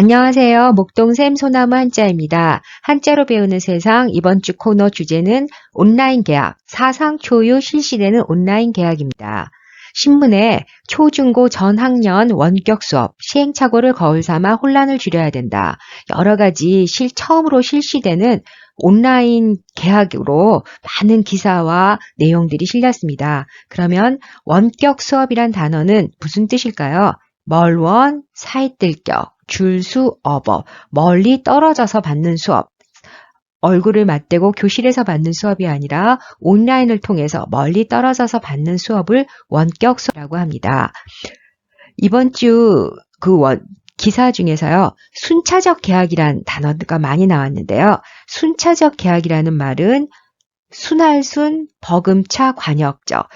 안녕하세요. 목동샘 소나무 한자입니다. 한자로 배우는 세상 이번 주 코너 주제는 온라인 계약, 사상 초유 실시되는 온라인 계약입니다. 신문에 초중고 전 학년 원격 수업, 시행착오를 거울 삼아 혼란을 줄여야 된다. 여러 가지 처음으로 실시되는 온라인 계약으로 많은 기사와 내용들이 실렸습니다. 그러면 원격 수업이란 단어는 무슨 뜻일까요? 멀원, 사이뜰격, 줄수 업어, 멀리 떨어져서 받는 수업. 얼굴을 맞대고 교실에서 받는 수업이 아니라 온라인을 통해서 멀리 떨어져서 받는 수업을 원격 수업이라고 합니다. 이번 주 기사 중에서요, 순차적 계약이란 단어가 많이 나왔는데요. 순차적 계약이라는 말은 순할순, 버금차, 관역적.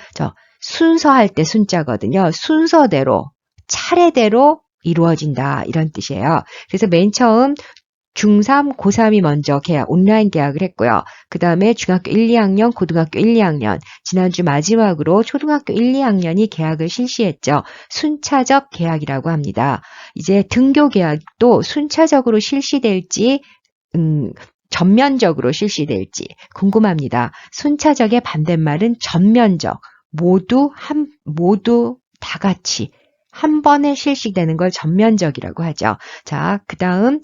순서할 때 순자거든요. 순서대로, 차례대로 이루어진다 이런 뜻이에요. 그래서 맨 처음 중3, 고3이 먼저 온라인 계약을 했고요. 그 다음에 중학교 1, 2학년, 고등학교 1, 2학년, 지난주 마지막으로 초등학교 1, 2학년이 계약을 실시했죠. 순차적 계약이라고 합니다. 이제 등교 계약도 순차적으로 실시될지 전면적으로 실시될지 궁금합니다. 순차적의 반대말은 전면적, 모두 다 같이 한 번에 실시되는 걸 전면적이라고 하죠. 자, 그 다음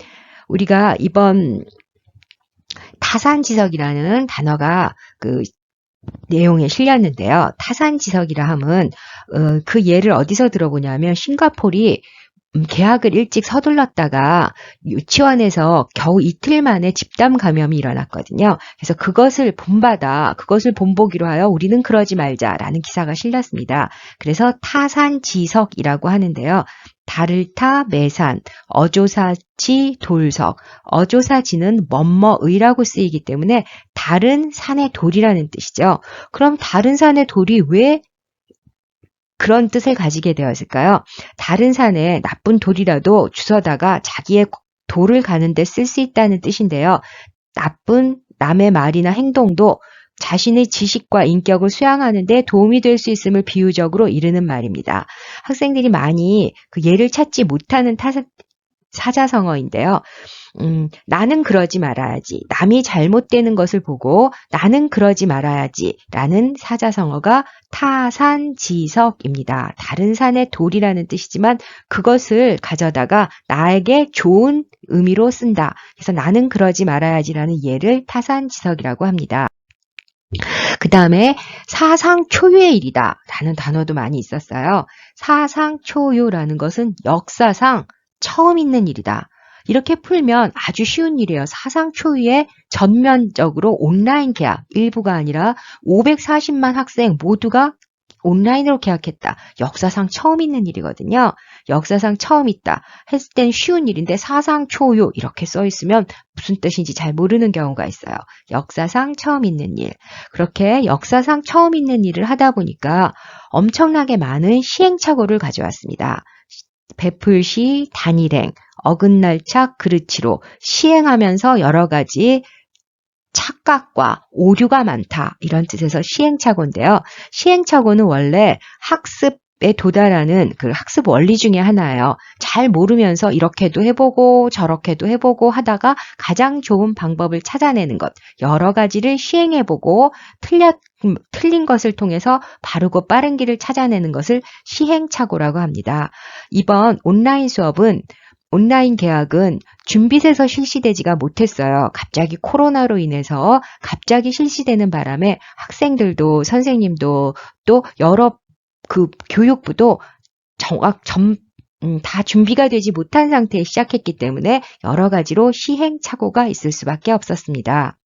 우리가 이번 타산지석이라는 단어가 내용에 실렸는데요. 타산지석이라 함은 그 예를 어디서 들어보냐면 싱가포르이 계약을 일찍 서둘렀다가 유치원에서 겨우 이틀 만에 집단 감염이 일어났거든요. 그래서 그것을 본보기로 하여 우리는 그러지 말자라는 기사가 실렸습니다. 그래서 타산지석이라고 하는데요. 달을 타 매산, 어조사지 돌석, 어조사지는 뭐뭐의라고 쓰이기 때문에 다른 산의 돌이라는 뜻이죠. 그럼 다른 산의 돌이 왜 그런 뜻을 가지게 되었을까요? 다른 산에 나쁜 돌이라도 주워다가 자기의 돌을 가는데 쓸 수 있다는 뜻인데요. 나쁜 남의 말이나 행동도 자신의 지식과 인격을 수양하는 데 도움이 될 수 있음을 비유적으로 이르는 말입니다. 학생들이 많이 그 예를 찾지 못하는 사자성어인데요. 나는 그러지 말아야지. 남이 잘못되는 것을 보고 나는 그러지 말아야지 라는 사자성어가 타산지석입니다. 다른 산의 돌이라는 뜻이지만 그것을 가져다가 나에게 좋은 의미로 쓴다. 그래서 나는 그러지 말아야지라는 예를 타산지석이라고 합니다. 그 다음에 사상 초유의 일이다 라는 단어도 많이 있었어요. 사상 초유라는 것은 역사상 처음 있는 일이다. 이렇게 풀면 아주 쉬운 일이에요. 사상 초유의 전면적으로 온라인 계약, 일부가 아니라 540만 학생 모두가 온라인으로 계약했다. 역사상 처음 있는 일이거든요. 역사상 처음 있다 했을 땐 쉬운 일인데 사상 초유 이렇게 써 있으면 무슨 뜻인지 잘 모르는 경우가 있어요. 역사상 처음 있는 일. 그렇게 역사상 처음 있는 일을 하다 보니까 엄청나게 많은 시행착오를 가져왔습니다. 베풀시, 단일행, 어긋날착, 그르치로 시행하면서 여러 가지 착각과 오류가 많다 이런 뜻에서 시행착오인데요. 시행착오는 원래 학습에 도달하는 그 학습 원리 중에 하나예요. 잘 모르면서 이렇게도 해보고 저렇게도 해보고 하다가 가장 좋은 방법을 찾아내는 것. 여러 가지를 시행해보고 틀린 것을 통해서 바르고 빠른 길을 찾아내는 것을 시행착오라고 합니다. 이번 온라인 계약은 준비돼서 실시되지가 못했어요. 갑자기 코로나로 인해서 갑자기 실시되는 바람에 학생들도 선생님도 또 여러 교육부도 다 준비가 되지 못한 상태에 시작했기 때문에 여러 가지로 시행착오가 있을 수밖에 없었습니다.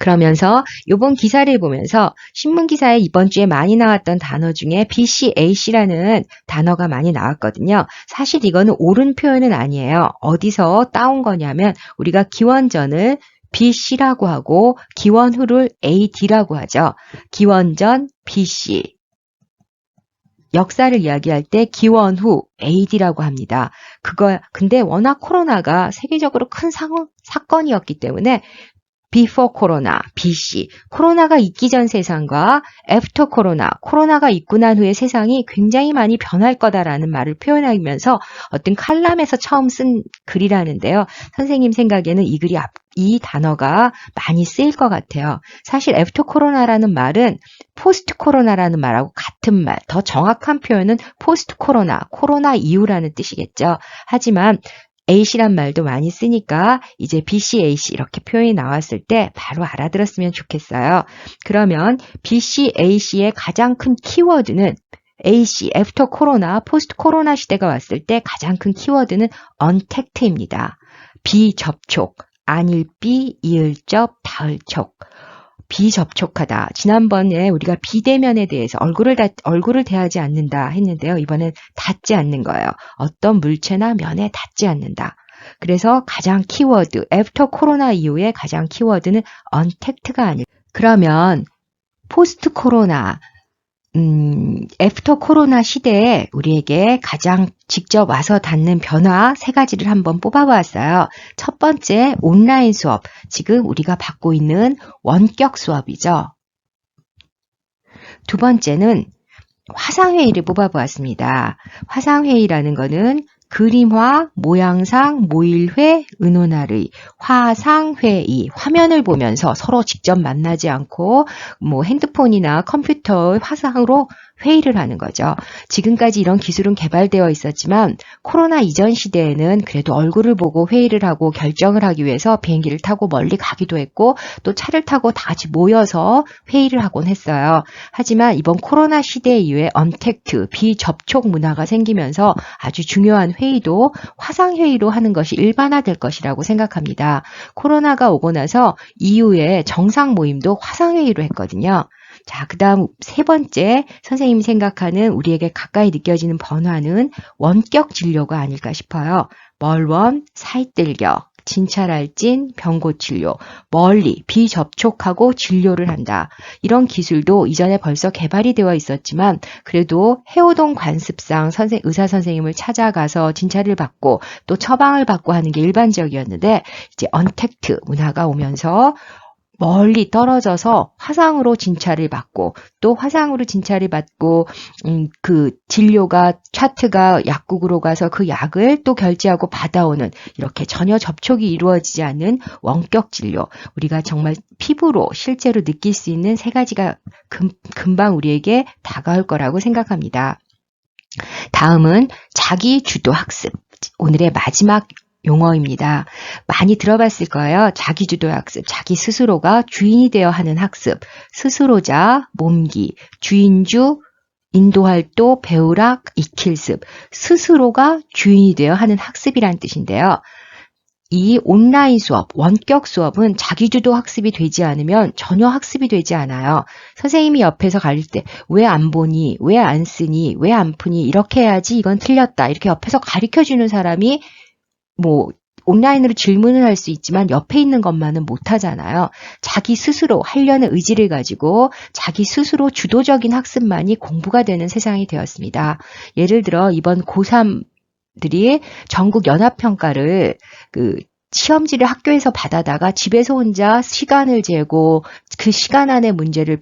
그러면서 이번 기사를 보면서 신문기사에 이번 주에 많이 나왔던 단어 중에 BCAC라는 단어가 많이 나왔거든요. 사실 이거는 옳은 표현은 아니에요. 어디서 따온 거냐면 우리가 기원전을 BC라고 하고 기원후를 AD라고 하죠. 기원전 BC. 역사를 이야기할 때 기원후 AD라고 합니다. 근데 워낙 코로나가 세계적으로 큰 사건이었기 때문에 before 코로나, BC. 코로나가 있기 전 세상과 after 코로나, 코로나가 있고 난 후의 세상이 굉장히 많이 변할 거다라는 말을 표현하면서 어떤 칼럼에서 처음 쓴 글이라는데요. 선생님 생각에는 이 단어가 많이 쓰일 것 같아요. 사실 after 코로나라는 말은 포스트 코로나라는 말하고 같은 말, 더 정확한 표현은 포스트 코로나, 코로나 이후라는 뜻이겠죠. 하지만 A씨란 말도 많이 쓰니까 이제 BC, AC 이렇게 표현이 나왔을 때 바로 알아들었으면 좋겠어요. 그러면 BC, AC의 가장 큰 키워드는 AC, 애프터 코로나, 포스트 코로나 시대가 왔을 때 가장 큰 키워드는 언택트입니다. 비접촉, 안일비, 이을접, 다을촉. 비접촉하다. 지난번에 우리가 비대면에 대해서 얼굴을 대하지 않는다 했는데요. 이번엔 닿지 않는 거예요. 어떤 물체나 면에 닿지 않는다. 그래서 가장 키워드, 애프터 코로나 이후에 가장 키워드는 언택트가 아닐. 그러면 포스트 코로나, 애프터 코로나 시대에 우리에게 가장 직접 와서 닿는 변화 3가지를 한번 뽑아보았어요. 첫 번째, 온라인 수업. 지금 우리가 받고 있는 원격 수업이죠. 두 번째는 화상회의를 뽑아보았습니다. 화상회의라는 거는 그림화, 모양상, 모일회, 의논하의, 화상회의, 화면을 보면서 서로 직접 만나지 않고 핸드폰이나 컴퓨터 화상으로 회의를 하는 거죠. 지금까지 이런 기술은 개발되어 있었지만 코로나 이전 시대에는 그래도 얼굴을 보고 회의를 하고 결정을 하기 위해서 비행기를 타고 멀리 가기도 했고 또 차를 타고 다 같이 모여서 회의를 하곤 했어요. 하지만 이번 코로나 시대 이후에 언택트, 비접촉 문화가 생기면서 아주 중요한 회의도 화상회의로 하는 것이 일반화될 것이라고 생각합니다. 코로나가 오고 나서 이후에 정상 모임도 화상회의로 했거든요. 자, 그 다음 3번째 선생님이 생각하는 우리에게 가까이 느껴지는 변화는 원격 진료가 아닐까 싶어요. 멀원, 사이뜰격, 진찰할진, 병고진료, 멀리 비접촉하고 진료를 한다. 이런 기술도 이전에 벌써 개발이 되어 있었지만 그래도 해오동 관습상 의사 선생님을 찾아가서 진찰을 받고 또 처방을 받고 하는 게 일반적이었는데 이제 언택트 문화가 오면서 멀리 떨어져서 화상으로 진찰을 받고 또 화상으로 진찰을 받고 그 진료가 차트가 약국으로 가서 그 약을 또 결제하고 받아오는 이렇게 전혀 접촉이 이루어지지 않는 원격 진료. 우리가 정말 피부로 실제로 느낄 수 있는 3가지가 금방 우리에게 다가올 거라고 생각합니다. 다음은 자기 주도 학습. 오늘의 마지막 용어입니다. 많이 들어봤을 거예요. 자기주도 학습, 자기 스스로가 주인이 되어 하는 학습, 스스로자, 몸기, 주인주, 인도활도, 배우락, 익힐습, 스스로가 주인이 되어 하는 학습이란 뜻인데요. 이 온라인 수업, 원격 수업은 자기주도 학습이 되지 않으면 전혀 학습이 되지 않아요. 선생님이 옆에서 가르칠 때 왜 안 보니, 왜 안 쓰니, 왜 안 푸니 이렇게 해야지 이건 틀렸다. 이렇게 옆에서 가르쳐주는 사람이 온라인으로 질문을 할 수 있지만 옆에 있는 것만은 못하잖아요. 자기 스스로 하려는 의지를 가지고 자기 스스로 주도적인 학습만이 공부가 되는 세상이 되었습니다. 예를 들어 이번 고3들이 전국 연합평가를 시험지를 학교에서 받아다가 집에서 혼자 시간을 재고 그 시간 안에 문제를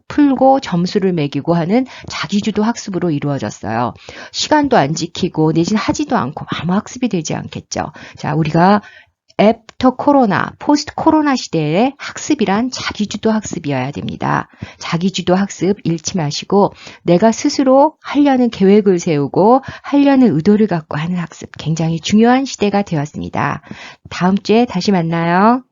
풀고 점수를 매기고 하는 자기주도 학습으로 이루어졌어요. 시간도 안 지키고 내진 하지도 않고 아무 학습이 되지 않겠죠. 자, 우리가 애프터 코로나, 포스트 코로나 시대의 학습이란 자기주도 학습이어야 됩니다. 자기주도 학습 잃지 마시고 내가 스스로 하려는 계획을 세우고 하려는 의도를 갖고 하는 학습 굉장히 중요한 시대가 되었습니다. 다음 주에 다시 만나요.